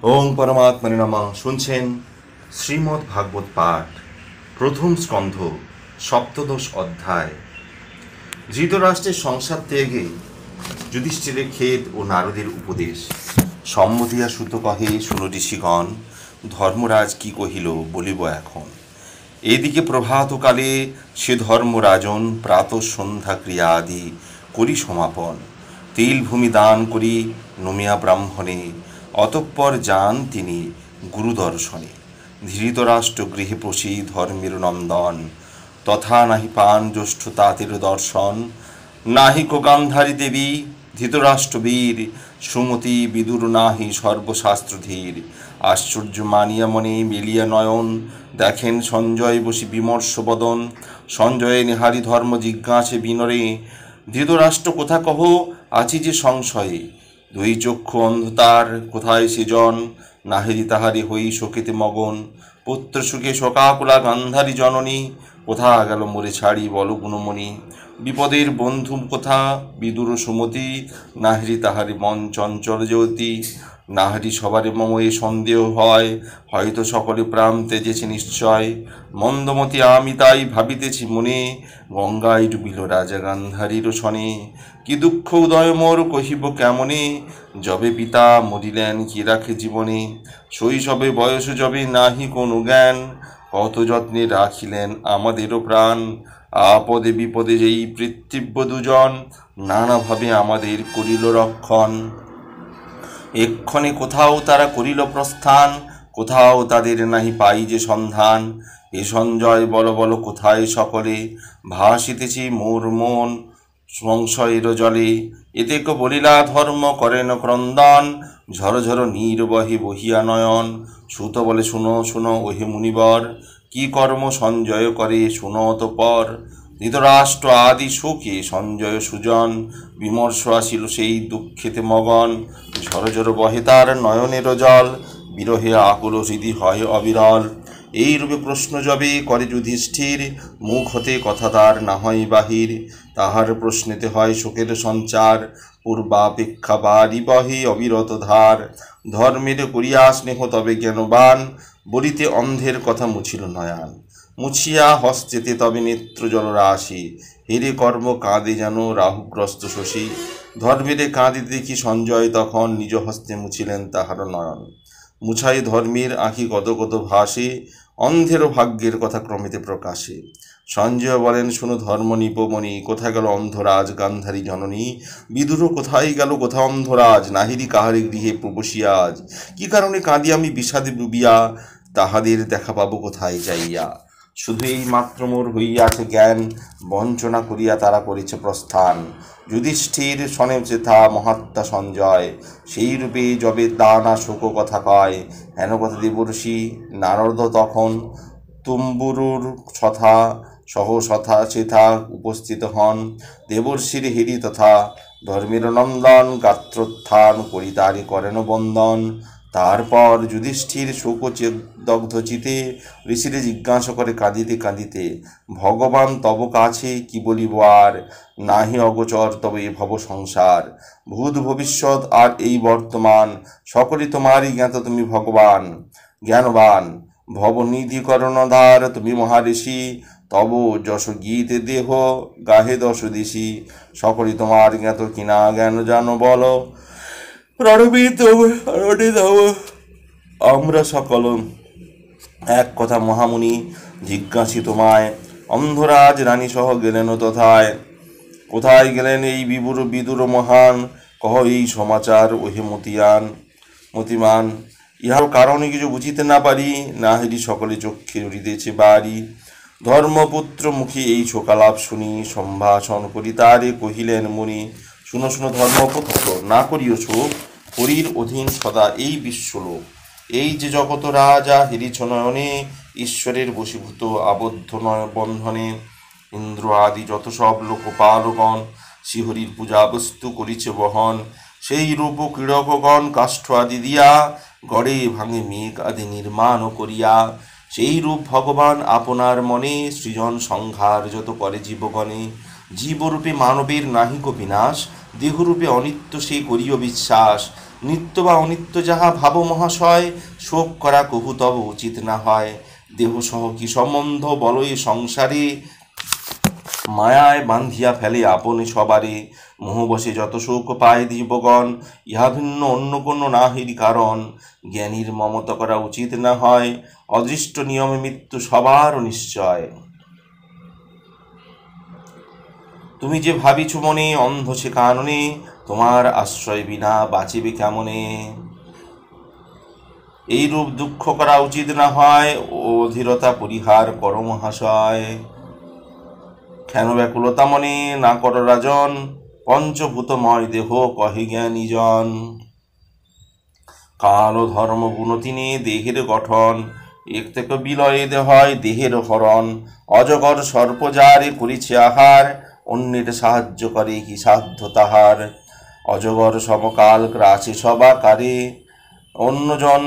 ওং পরমাত্মনে নমঃ। শুনছেন শ্রীমদ্ ভাগবত পাঠ, প্রথম স্কন্ধ, সপ্তদশ অধ্যায়। ধৃতরাষ্ট্রের সংসার ত্যাগে যুধিষ্ঠিরের খেদ ও নারদের উপদেশ। সম্মতিয়া সুত কহে, শুনো ঋষিগণ, ধর্মরাজ কি কহিল বলিব এখন। এদিকে প্রভাতকালে সে ধর্মরাজন প্রাত সন্ধ্যা ক্রিয়া আদি করি সমাপন, তিলভূমি দান করি নমিয়া ব্রাহ্মণে, অতঃপর যান তিনি গুরুদর্শনে। ধৃতরাষ্ট্র গৃহে প্রসী ধর্মের নন্দন, তথা নাহি পান জ্যৈষ্ঠ তাতের দর্শন। নাহি কো গান্ধারী দেবী ধৃতরাষ্ট্রবীর, সুমতি বিদুর নাহি সর্বশাস্ত্রধীর। আশ্চর্য মানিয়া মনে মেলিয়া নয়ন, দেখেন সঞ্জয় বসি বিমর্ষ বদন। সঞ্জয়ে নিহারি ধর্ম জিজ্ঞাসে বিনরে, ধৃতরাষ্ট্র কোথা কহ আছি যে সংশয়ে। দুই চক্ষু অন্ধতার কোথায় সেজন, নাহেরি তাহারি হই শোকেতে মগন। পুত্র সুখে শোকাকুলা গান্ধারী জননী, কোথা গেল মোরে ছাড়ি বল গুণমণি। বিপদের বন্ধু কোথা বিদুর সুমতি, নাহেরি তাহারি মন চঞ্চল জ্যোতি। নাহারি সবারে মম এ সন্দেহ হয়, হয়তো সকলে প্রাণ তেজেছে নিশ্চয়। মন্দমতি আমি তাই ভাবিতেছি মনে, গঙ্গায় ডুবিল রাজা গান্ধারীর শনে। কি দুঃখ উদয় মোর কহিব কেমনে, যবে পিতা মরিলেন কি রাখে জীবনে। শৈশবে বয়স যবে নাহি কোনো জ্ঞান, কত যত্নে রাখিলেন আমাদেরও প্রাণ। আপদে বিপদে যেই পৃথিব্য দুজন, নানাভাবে আমাদের করিল রক্ষণ। এক্ষণে কোথাও তারা করিল প্রস্থান, কোথাও তাদের নাহি পাই যে সন্ধান। এ সঞ্জয় বল বল কোথায় সকলে, ভাসিতেছি মোর মন সংশয়ের জলে। এতে কো বলিলা ধর্ম করেন ক্রন্দন, ঝর ঝর নীর বহে বহিয়া নয়ন। সুত বলে শুনো শুনো ওহে মুনিবর, কি কর্ম সঞ্জয় করে শুনো অতঃপর। ধৃতরাষ্ট্র আদি শোকে সঞ্জয় সুজন, বিমর্ষ আসিল সেই দুঃখেতে মগন। ঝর ঝর বহে তার নয়নের জল, বিরহে আকুল হৃদি হয় অবিরল। এই রূপে প্রশ্ন যবে করে যুধিষ্ঠির, মুখ হতে কথা তার না হয় বাহির। তাহার প্রশ্নেতে হয় শোকের সঞ্চার, পূর্বাপেক্ষা বাড়ি বহে অবিরত ধার। ধর্মের করিয়া স্নেহ তবে জ্ঞানবান, বলিতে অন্ধের কথা মুছিল নয়ান। মুছিয়া হস্তেতে তবে নেত্র জলরাশি, হেরে কর্ম কাঁদে যেন রাহুগ্রস্ত শশী। ধর্মেরে কাঁদিতে দেখি সঞ্জয় তখন, নিজ হস্তে মুছিলেন তাহার নয়ন। মুছাই ধর্মের আঁখি কত কত ভাসে, অন্ধেরও ভাগ্যের কথা ক্রমেতে প্রকাশে। সঞ্জয় বলেন, শুনো ধর্ম নিপমণি, কোথায় গেল অন্ধরাজ গান্ধারী জননী। বিদুর কোথায় গেল কোথা অন্ধরাজ, নাহিরি কাহারে গৃহে প্রবশিয়া আজ। কি কারণে কাঁদি আমি বিষাদে ডুবিয়া, তাহাদের দেখা পাবো কোথায় যাইয়া। শুধু এই মাত্র মোর হইয়াছে জ্ঞান, বঞ্চনা করিয়া তারা করেছে প্রস্থান। যুধিষ্ঠির শনে চেথা মহাত্মা সঞ্জয়, সেই রূপে যবে দানা শোক কথা কয়। হেন কথা দেবর্ষি নারদ তখন, তুম্বুরুর ছথা সহসথা চেথা উপস্থিত হন। দেবর্ষির হেরি তথা ধর্মের নন্দন, গাত্রোত্থান করি তারি করেন বন্দন। তারপর যুধিষ্ঠির শোকদগ্ধ চিতে, ঋষিরে জিজ্ঞাসা করে কাঁদিতে কাঁদিতে, ভগবান তব কাছে কি বলিব আর। নাহি অগোচর তবে এ ভব সংসার, ভূত ভবিষ্যৎ আর এই বর্তমান। সকলে তোমারই জ্ঞাত তুমি ভগবান জ্ঞানবান, ভবনিধি করণধার তুমি মহাঋষি। তব যশ গীতে দেহ গাহে দশ দিশি, সকলে তোমার জ্ঞাত কিনা জ্ঞান জানো বলো। আমরা সকল এক কথা মহামুনি জিজ্ঞাসি তোমায়, অন্ধরাজ রানী সহ গেলেন তথায়। কোথায় গেলেন এই বিদুর মহান, কহ এই সমাচার ওহে মতিমান। ইহার কারণে কিছু বুঝিতে না পারি, নাহিরি সকলে চক্ষে উড়িতেছে বাড়ি। ধর্মপুত্র মুখে এই শোকালাপ শুনি, সম্ভাষণ করি তারে কহিলেন মুনি। শুনো শুনো ধর্মপুত্র, না করিও শোক, হরির অধীন সদা এই বিশ্বলোক। এই যে জগত রাজা হিরিছ নয়নে, ঈশ্বরের বশীভূত আবদ্ধ নয় বন্ধনে। ইন্দ্র আদি যত সব লোকপালগণ, শ্রীহরির পূজা বস্তু করিছে বহন। সেই রূপ ক্রীড়কগণ কাষ্ঠ আদি দিয়া, গড়ে ভাঙে মেঘ আদি নির্মাণ করিয়া। সেই রূপ ভগবান আপনার মনে, সৃজন সংহার যত করে জীবগণে। জীবরূপে মানবের নাহিক বিনাশ, দেহরূপে অনিত্য সে করিও বিশ্বাস। নিত্য বা অনিত্য যাহা ভাব মহাশয়, শোক করা কহু তব উচিত না হয়। দেহ সহ কি সম্বন্ধ বলই সংসারে, মায়ায় বান্ধিয়া ফেলে আপনি সবারে। মোহবশে যত শোক পায় জীবগণ, ইহা ভিন্ন অন্য কোনো নাহির কারণ। জ্ঞানীর মমতা করা উচিত না হয়, অদৃষ্ট নিয়মে মৃত্যু সবার নিশ্চয়। তুমি যে ভাবিছ মনে অন্ধ সে কাননে, তোমার আশ্রয় বিনা বাঁচিবে কেমনে। এইরূপ দুঃখ করা উচিত না হয়, অধীরতা পরিহার কর মহাশয়। কেন ব্যাকুলতা মনে না কর রাজন, পঞ্চভূতময় দেহ কহে জ্ঞানীজন। কাল ও ধর্ম গুণ তিনি দেহের গঠন, এক থেকে বিলয়ে হয় দেহের হরণ। অজগর সর্পজারে করিছে আহার, অন্যের সাহায্য করে কি সাধ্য তাহার। অজগর সমকাল গ্রাসে সবাকারে, অন্যজন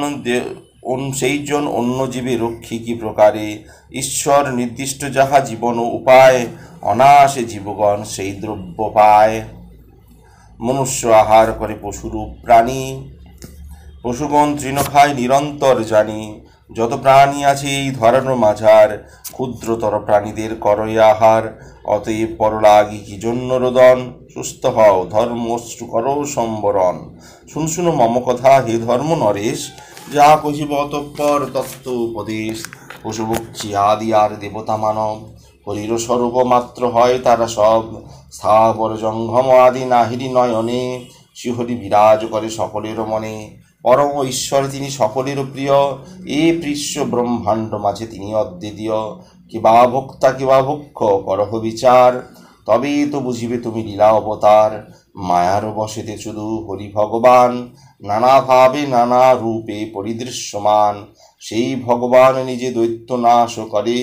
সেইজন অন্য জীবে রক্ষী কি প্রকারে। ঈশ্বর নির্দিষ্ট যাহা জীবন উপায়, অনায়াসে জীবগণ সেই দ্রব্য পায়। মনুষ্য আহার করে পশুরূপ প্রাণী, পশুগণ তৃণ খায় নিরন্তর জানি। যত প্রাণী আছে এই ধরানো মাঝার, ক্ষুদ্রতর প্রাণীদের করই আহার। অতএব পরলাগি কি জন্য রোদন, সুস্থ হও ধর্ম অশ্রু করো সম্বরণ। শুন মম কথা হে ধর্ম নরেশ, যা কহিব অতঃপর তত্ত্ব উপদেশ। পশুপক্ষী আদি আর দেবতা মানব, হরির স্বরূপ মাত্র হয় তারা সব। স্থাবর জঙ্গম আদি নাহিরি নয়নে, শ্রীহরি বিরাজ করে সকলের মনে। পরম ঈশ্বর তিনি সকলের প্রিয়, এ পৃষ্ঠ ব্রহ্মাণ্ড মাঝে তিনি অদ্বিতীয়। কিবা ভোক্তা কিবা ভক্ষ করহ বিচার, তবেই তো বুঝিবে তুমি লীলা অবতার। মায়ার বসেতে শুধু হরি ভগবান, নানা ভাবে নানা রূপে পরিদৃশ্যমান। সেই ভগবান নিজে দৈত্য নাশ করে,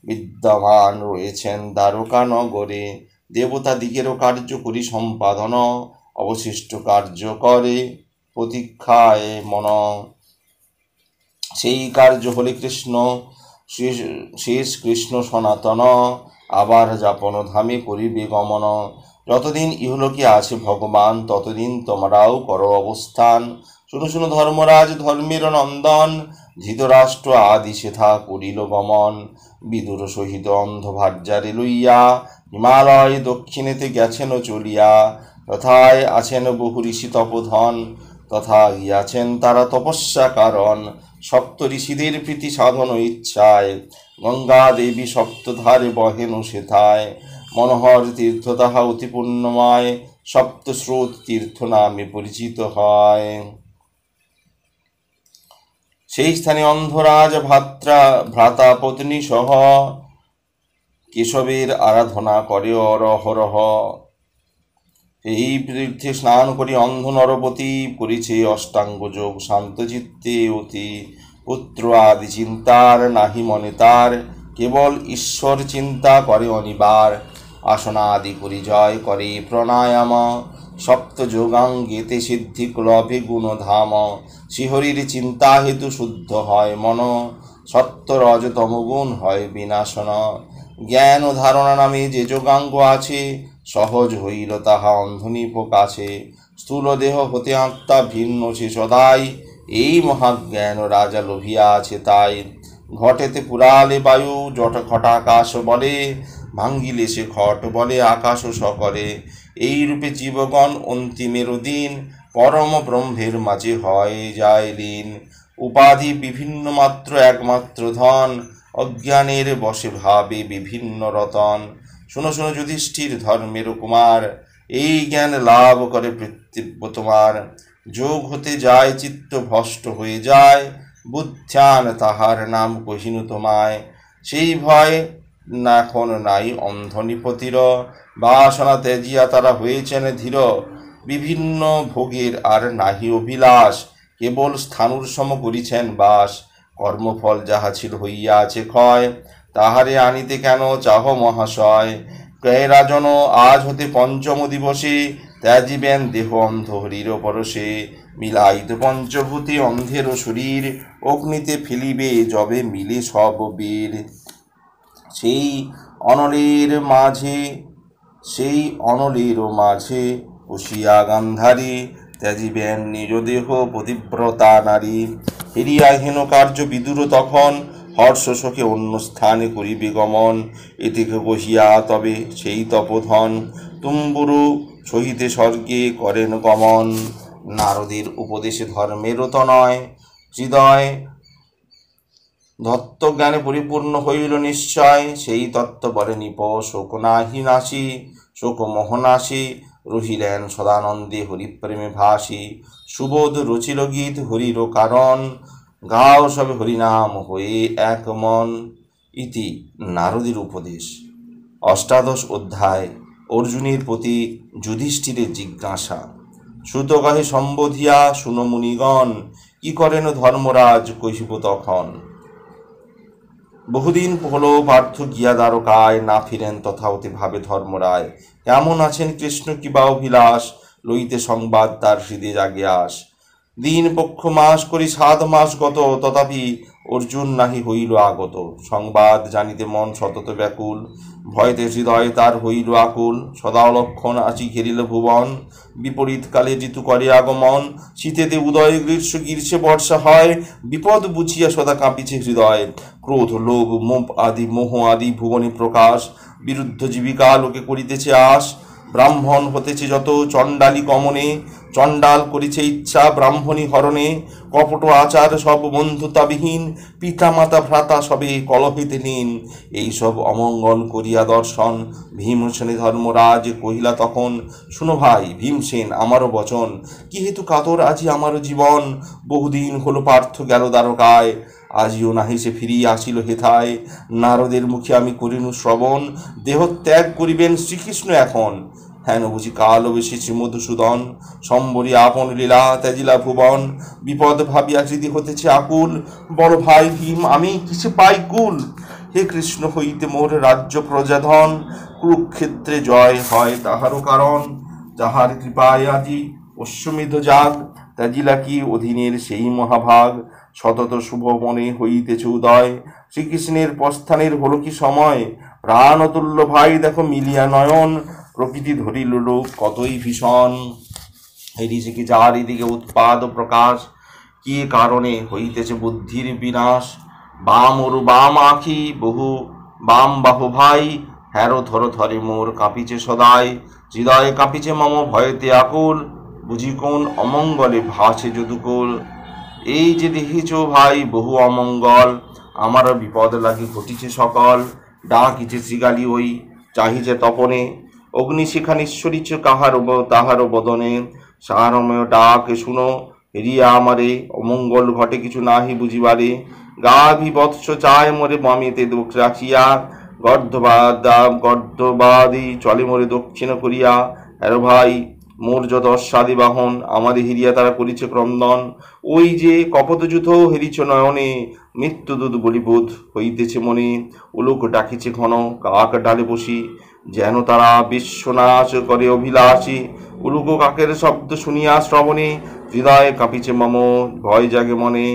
বিদ্যমান রয়েছেন দ্বারকা নগরে। দেবতা দিগেরও কার্য করি সম্পাদন, অবশিষ্ট কার্য করে প্রতীক্ষায় মন। সেই কার্য হলে কৃষ্ণ শেষ কৃষ্ণ সনাতন, আবার যাপন ধামে করিবে গমন। যতদিন ইহলোকে আছে ভগবান, ততদিন তোমরাও করো অবস্থান। শুনো ধর্মরাজ ধর্মের নন্দন, ধৃতরাষ্ট্র আদি সেথা করিল গমন। বিদুর সহিত অন্ধভার্যারে লইয়া, হিমালয় দক্ষিণেতে গেছেন চলিয়া। তথায় আছেন বহু ঋষি তপোধন, তথা গিয়াছেন তারা তপস্যা কারণ। সপ্ত ঋষিদের প্রীতি সাধন ইচ্ছায়, গঙ্গা দেবী সপ্তধারে বহেন সেথায়। মনোহর তীর্থ তাহা অতি পুণ্যময়, সপ্ত স্রোত তীর্থ নামে পরিচিত হয়। সেই স্থানে অন্ধরাজ ভ্রাতা পত্নী সহ, কেশবের আরাধনা করে অরহরহ। এই তীর্থে স্নান করি অন্ধ নরপতি, করিছে অষ্টাঙ্গ যোগ শান্ত চিত্তে অতি। পুত্র আদি চিন্তার নাহি মনে তার, কেবল ঈশ্বর চিন্তা করে অনিবার। আসনা আদি করি জয় করে প্রাণায়াম, সপ্ত যোগাঙ্গেতে সিদ্ধি ক্লবে গুণধাম। শ্রীহরির চিন্তা হেতু শুদ্ধ হয় মন, সত্য রজ তমগুণ হয় বিনাশন। জ্ঞান ও ধারণা নামে যে যোগাঙ্গ আছে, সহজ হইল তাহা অন্ধনিপ কাছে। স্থূল দেহ হতে আত্মা ভিন্ন সে সদাই, এই মহাজ্ঞান রাজা লোভিয়া আছে তাই। ঘটেতে পুরালে বায়ু জট ঘটাকাশ বলে, ভাঙ্গিলে সে ঘট বলে আকাশ সকলে। এই রূপে জীবগণ অন্তিমের দিন, পরম ব্রহ্মের মাঝে হয় যায় লীন। উপাধি বিভিন্ন মাত্র একমাত্র ধন, অজ্ঞানের বশে ভাবে বিভিন্ন রতন। শুনো যুধিষ্ঠির ধর্মের কুমার, এই জ্ঞান লাভ করে পৃথিব্য তোমার। যোগ হতে যায় চিত্ত ভ্রষ্ট হয়ে যায়, বুদ্ধ্যান তাহার নাম কহিনু তোমায়। সেই ভয় এখন নাই অন্ধ নিপতির, বাসনা ত্যাজিয়া তারা হয়েছেন ধীর। বিভিন্ন ভোগের আর নাহি অভিলাষ, কেবল স্থানুর সম করিছেন বাস। কর্মফল যাহা ছিল হইয়া আছে ক্ষয়, তাহারে আনিতে কেন চাহ মহাশয়। কে রাজন আজ হতে পঞ্চম দিবসে, ত্যাজিবেন দেহ অন্ধ হরির পরশে। মিলাইত পঞ্চভূতি অন্ধের শরীর, অগ্নিতে ফেলিবে যবে মিলে সব বীর। সেই অনলের মাঝে বসিয়া গান্ধারী, ত্যাজিবেন নিজ দেহ পতিব্রতা নারী। হেরিয়া হেন কার্য বিদুর তখন, হর্ষ শোকে অন্য স্থানে করিবে গমন। এদিকে কহিয়া তবে সেই তপোধন, তুম্বুরু সহিতে স্বর্গে করেন গমন। নারদের উপদেশে ধর্মেরও তো নয়, হৃদয় তত্ত্বজ্ঞানে পরিপূর্ণ হইল নিশ্চয়। সেই তত্ত্ব বলে নিপ শোক নাহি নাশি, শোক মোহনাশি রহিলেন সদানন্দে হরিপ্রেমে ভাসি। সুবোধ রচিল গীত হরির কারণ, গাও সবে হরিনাম হয়ে এক মন। ইতি নারদের উপদেশ। অষ্টাদশ অধ্যায়। অর্জুনের প্রতি যুধিষ্ঠিরের জিজ্ঞাসা। সুত কহে সম্বোধিয়া শুনো মুনিগণ, কি করেন ধর্মরাজ কহিব তখন। বহুদিন হলো পার্থ গিয়া দ্বারকায়, না ফিরেন তথা অতি ভাবে ধর্মরায়। কেমন আছেন কৃষ্ণ কিবা অভিলাষ, লইতে সংবাদ তার হৃদে জাগিয়াস। দিন পক্ষ মাস করি 7 মাস গত, তথাপি অর্জুন নাহি হইল আগত। সংবাদ জানিতে মন সতত ব্যাকুল, ভয়তে হৃদয় তার হইল আকুল। সদা লক্ষণ আসি ঘেরিল ভুবন, বিপরীত কালে ঋতু করে আগমন। শীতেতে উদয় গ্রীষ্মে বর্ষা হয়, বিপদ বুঝিয়া সদা কাঁপিছে হৃদয়। ক্রোধ লোভ মোহ আদি ভুবনে প্রকাশ, বিরুদ্ধ জীবিকা লোকে করিতেছে আশ। ব্রাহ্মণ হতেছে যত চণ্ডালী গমনে, চণ্ডাল করিছে ইচ্ছা ব্রাহ্মণী হরণে। কপট আচার সব বন্ধুতাবিহীন, পিতা মাতা ভ্রাতা সবে কলহেতে লীন। এইসব অমঙ্গল করিয়া দর্শন, ভীমসেনে ধর্মরাজ কহিলা তখন, শুনো ভাই ভীমসেন আমারও বচন। কি হেতু কাতর আজি আমারও জীবন, বহুদিন হলো পার্থ গেল দ্বারকায়। আজিও নাহি সে ফিরিয়া আসিল হেথায়, নারদের মুখে আমি করিনু শ্রবণ। দেহ ত্যাগ করিবেন শ্রীকৃষ্ণ এখন, হেন বুঝি কাল বেশি মধুসূদন। সম্বরী আপন লীলা ত্যাজিলা ভুবন, বিপদ ভাবিয়া হৃদি হতেছে আকুল। বড় ভাই ভীম আমি কিসে পাই কুল, হে কৃষ্ণ হইতে মোর রাজ্য প্রজাধন। কুরুক্ষেত্রে জয় হয় তাহারও কারণ, যাহার কৃপায় আজি অশ্বমেধ যাগ। ত্যাজিলা কি অধীনের সেই মহাভাগ, সতত শুভ মনে হইতেছে উদয়। শ্রীকৃষ্ণের প্রস্থানের হলো কি সময়, প্রাণ অতুল্য ভাই দেখো মিলিয়া নয়ন। প্রকৃতি ধরিল রূপ কতই ভীষণ, এদিকে কি চারিদিকে উৎপাদ প্রকাশ। কি কারণে হইতেছে বুদ্ধির বিনাশ, বাম ওরু বাম আখি বহু বাম বাহু ভাই। হ্যারো ধরো ধরে মোর কাঁপিছে সদাই, হৃদয়ে কাঁপিছে মম ভয়েতে আকুল। বুঝি কোন অমঙ্গলে ভাসে যদুকুল, এই যে দেখিছ ভাই বহু অমঙ্গল। আমার বিপদ লাগি ঘটিছে সকল, ডাকিছে শ্রীগালি ওই চাহিছে তপনে। অগ্নিশিখা নিঃসরিছ তাহারও বদনে, সারময় ডাক শুনো হেরিয়া আমারে। অমঙ্গল ঘটে কিছু নাহি বুঝিবারে, গাভী বৎস চায় মোরে বামিতে দোষ রাখিয়া। গর্ধবাদী চলে মোরে দক্ষিণ করিয়া। হ্যারো ভাই মোর যত অশ্বাদি বাহন, আমাদের হিরিয়া তারা করিছে ক্রন্দন। ওই যে কপতযুথ হেরিছ নয়নে, মৃত্যুদূত বলিবোধ হইতেছে মনে। উলুক ডাকিছে ঘন কাক ডালে বসি, যেন তারা বিশ্বনাশ করে অভিলাষী। উলুক কাকের শব্দ শুনিয়া শ্রবণে, হৃদয়ে কাঁপিছে মম ভয় জাগে মনে।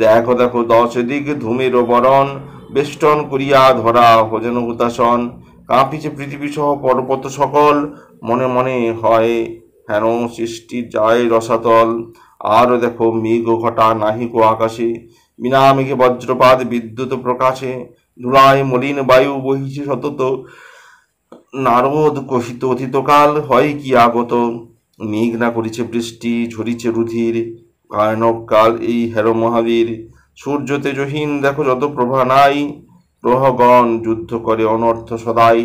দেখো দেখো 10 দিক ধূমের বরণ, বেষ্টন করিয়া ধরা ভোজন হুতাসন। কাঁপিছে পৃথিবী সহ পর্বত সকল, মনে মনে হয় হেন সৃষ্টি যায় রসাতল। আর দেখো মেঘ ঘটা নাহিক আকাশে, বিনা মেঘে বজ্রপাত বিদ্যুৎ প্রকাশে। ধুলায় মলিন বায়ু বহিছে সতত, নারদ কহিত অতীতকাল হয় কি আগত। মেঘ না করিছে বৃষ্টি ঝরিছে রুধির, ভয়ানক কাল এই হের মহাবীর। সূর্য তেজহীন দেখো যত প্রভা নাই, গ্রহগণ যুদ্ধ করে অনর্থ সদাই।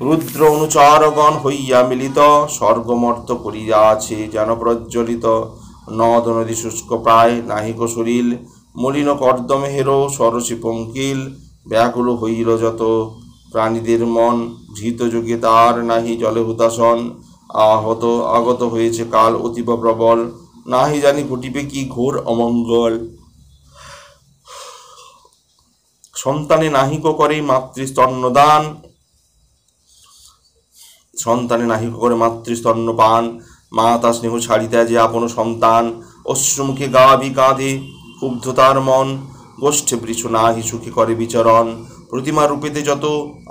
রুদ্র অনুচারগণ হইয়া মিলিত, স্বর্গমর্ত করিয়া আছে যেন প্রজ্বলিত। নদ নদী শুষ্ক প্রায় নাহিক সলিল, মলিন কর্দমে হেরো সরসী পঙ্কিল। ব্যাকুল হইল যত প্রাণীদের মন, ধৃত যোগে তার নাহি জলে হুতাসন। আহত আগত হয়েছে কাল অতীব প্রবল, নাহি জানি ঘটিবে কি ঘোর অমঙ্গল। সন্তানে নাহিক করে মাতৃস্তন্যদান, সন্তানে নাহিক করে মাতৃস্তন্যপান। মা তা স্নেহ ছাড়িতে যে আপন সন্তান, অশ্রুমুখে গাভী কাঁধে ক্ষুব্ধ তার মন। গোষ্ঠে বৃষ নাহি সুখী করে বিচরণ, প্রতিমা রূপেতে যত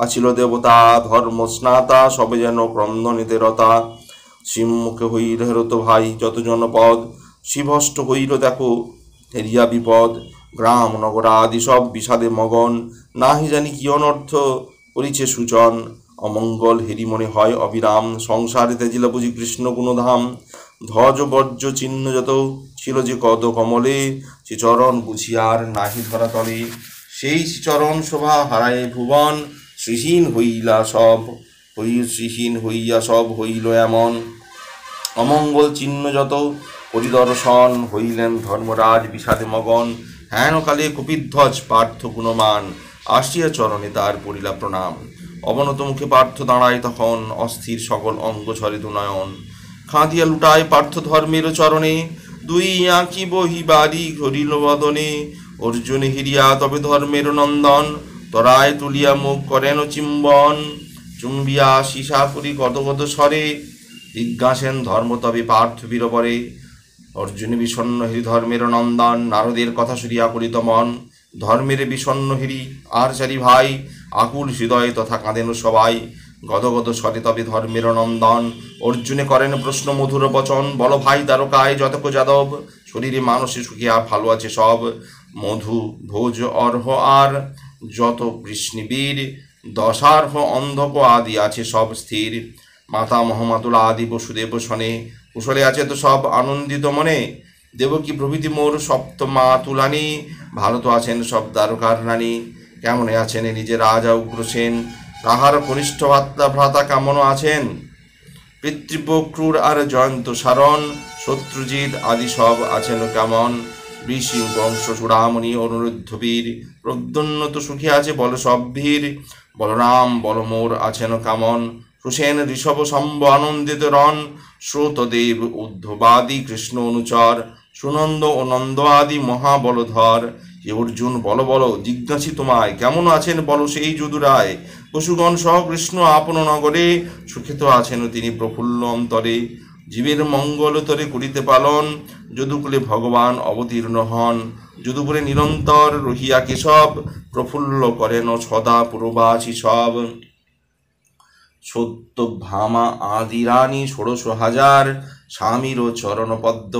আছিল দেবতা। ধর্ম স্নাতা সবে যেন ক্রন্দনেতে রতা, শ্রীমুখে হইল হেরত ভাই যত জনপদ, শিভষ্ট হইল দেখো হেরিয়া বিপদ। গ্রাম নগর আদি সব বিষাদে মগন, নাহি জানি কি অনর্থ করিছে সূচন। অমঙ্গল হেরি মনে হয় অবিরাম, সংসারে তেজিল বুঝি কৃষ্ণ গুণধাম। ধ্বজ বর্জ্য চিহ্ন যত ছিল যে কদ কমলে, সে চরণ বুঝিয়ার নাহি ধরা তলে। সেই চরণ শোভা হারায় ভুবন, শ্রীহীন হইলা সব শ্রীহীন হইয়া সব হইল এমন। অমঙ্গল চিহ্ন যত পরিদর্শন, হইলেন ধর্মরাজ বিষাদে মগন। হেন কালে কপিধ্বজ পার্থ গুণমান, আসিয়া চরণে তার পড়িলা প্রণাম। অবনত মুখে পার্থ দাঁড়ায় তখন, অস্থির সকল অঙ্গ ঝরে দুনয়ন। খাঁদিয়া লুটায় পার্থ ধর্মের চরণে, দুই আঁকি বহি বাড়ি ঘরিল বদনে। অর্জুন হিরিয়া তবে ধর্মের নন্দন, তরায় তুলিয়া মুখ করেন চিম্বন। চুম্বিয়া সীসা করি গদগদ স্বরে, জিজ্ঞাসেন ধর্ম তবে পার্থ বীরবরে। অর্জুন বিষণ্ণ হিরি ধর্মের নন্দন, নারদের কথা শুনিয়া করিত মন। ধর্মের বিষণ্ণ হিরি আর চারি ভাই, আকুল হৃদয়ে তথা কাঁদেন সবাই। গদগদ স্বরে তবে ধর্মের নন্দন, অর্জুনে করেন প্রশ্ন মধুর বচন। বল ভাই দ্বারকায় যতক যাদব, শরীরে মানসে সুখিয়া ভালো আছে সব। মধু ভোজ অর্হ আর যত কৃষ্ণবীর, দশার্হ অন্ধক আদি আছে সব স্থির। মাতা মহামাতুলা আদি বসুদেব শনে, কুশলে আছে তো সব আনন্দিত মনে। দেবকী প্রভৃতি মোর সপ্ত মা তুলানি, ভালো তো আছেন সব দ্বারকার রানী। কেমনে আছেন নিজে রাজা উগ্রসেন, তাহার কনিষ্ঠ ভ্রাতা কেমন আছেন। পিতৃপক্রুর আর জয়ন্ত সারণ, শত্রুজিৎ আদি সব আছেন কেমন। ঋষি বংশ চূড়ামণি অনুরুদ্ধবীর, প্রদ্যোন্নত সুখী আছে বল সব বীর। বলরাম বলমোর আছেন কেমন, সুসেন ঋষভ সম্ভ আনন্দিত রণ। শ্রোতদেব উদ্ধবাদী কৃষ্ণ অনুচর, সুনন্দ ও নন্দ আদি মহাবলধর। হে অর্জুন বল বল জিজ্ঞাসি তোমায়, কেমন আছেন বল সেই যদুরায়। পশুগণ সহ কৃষ্ণ আপন নগরে, সুখে তো আছেন তিনি প্রফুল্ল অন্তরে। জীবের মঙ্গলতরে করিতে পালন, যদুকুলে ভগবান অবতীর্ণ হন। যদুপুরে নিরন্তর রহিয়া কেশব, প্রফুল্ল করেন সদা পুরবাসী সব। সত্যভামা আদি রানী ১৬,০০০, স্বামীর চরণ পদ্ম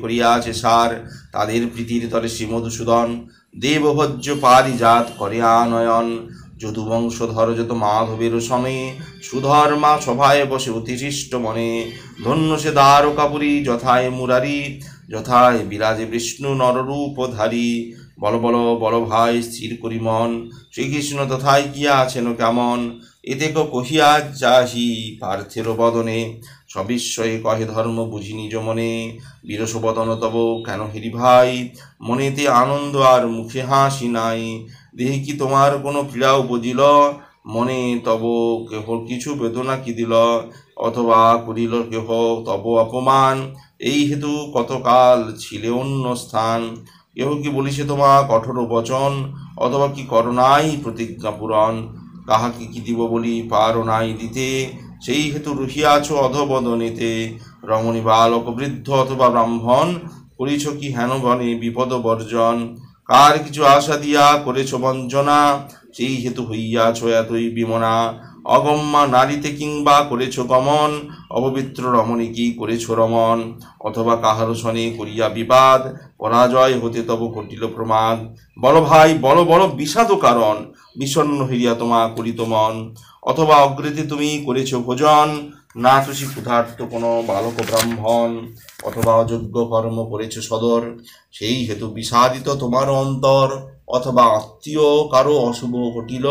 করিয়াছে সার। তাদের প্রীতির তরে শ্রীমধুসূদন, দেবভোজ্য পারিজাত করে আনয়ন। যদুবংশধর যত মাধবের সনে, সুধর্মা সভায় বসে অতিশিষ্ট মনে। ধন্য সে দ্বারকাপুরী যথায় মুরারি, যথায় বিরাজে বিষ্ণু নররূপধারী। বল বল বল ভাই স্থির করি মন, শ্রীকৃষ্ণ তথায় গিয়া আছেন কেমন। এতেক কহিয়া যাহি পার্থের বদনে, সবিস্ময়ে কহে ধর্ম বুঝি নিজ মনে। বিরস বদন তব কেন হেরি ভাই, মনেতে আনন্দ আর মুখে হাসি নাই। দেহে কি তোমার কোনো পীড়া উপজিল, মনে তব কেহ কিছু বেদনা কি দিল। অথবা করিল কেহ তব অপমান, এই হেতু কতকাল ছিলে অন্য স্থান। কেহ কি বলিছে তোমা কঠোর বচন, অথবা কি করো নাই প্রতিজ্ঞা পূরণ। কাহাকে কি দিব বলি পারো নাই দিতে, সেই হেতু রহিয়াছ অধবদনেতে। রমণী বালক বৃদ্ধ অথবা ব্রাহ্মণ, করিছ কি হেন বনে বিপদ বর্জন। কার কিছু আশা দিয়া করেছ বঞ্চনা, সেই হেতু হইয়াছ এতই বিমনা। অগম্যা নারীতে কিংবা করেছ গমন, অপবিত্র রমণী কি করেছ রমন। অথবা কাহার সনে করিয়া বিবাদ, পরাজয় হতে তব ঘটিল প্রমাদ। বল ভাই বল বল বিষাদ কারণ, বিষণ্ণ হইয়া তোমা করিত মন। অথবা অগ্রেতে তুমি করেছ ভোজন, না তুষি ক্ষুধার্ত কোনো বালক ব্রাহ্মণ। অথবা অযোগ্য কর্ম করেছ সদর, সেই হেতু বিষাদিত তোমার অন্তর। অথবা আত্মীয় কারো অশুভ ঘটিল,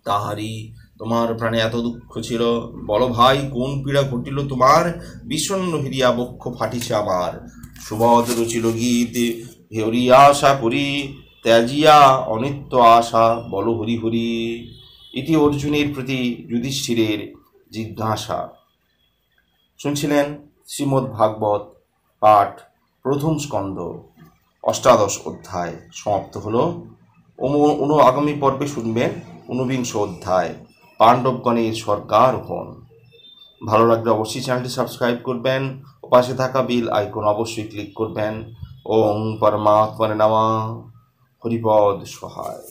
তাহারি তোমার প্রাণে এত দুঃখ ছিল। বল ভাই কোন পীড়া ঘটিল তোমার, বিষণ্ণ হইয়া বক্ষ ফাটিছে আমার। সুবধ রচিল গীত হরি আশা করি, ত্যাজিয়া অনিত্য আশা বল হরি হরি। এটি অর্জুনের প্রতি যুধিষ্ঠিরের জিজ্ঞাসা। শুনছিলেন শ্রীমদ্ ভাগবত পাঠ, প্রথম স্কন্ধ, অষ্টাদশ অধ্যায় সমাপ্ত হলো। আগামী পর্বে শুনবেন ঊনবিংশ অধ্যায়, পাণ্ডবগণের স্বর্গারোহণ। ভালো লাগলে অবশ্যই চ্যানেলটি সাবস্ক্রাইব করবেন ও পাশে থাকা বেল আইকন অবশ্যই ক্লিক করবেন। ওং পরমাত্মনে নমঃ। হরিপদ সহায়।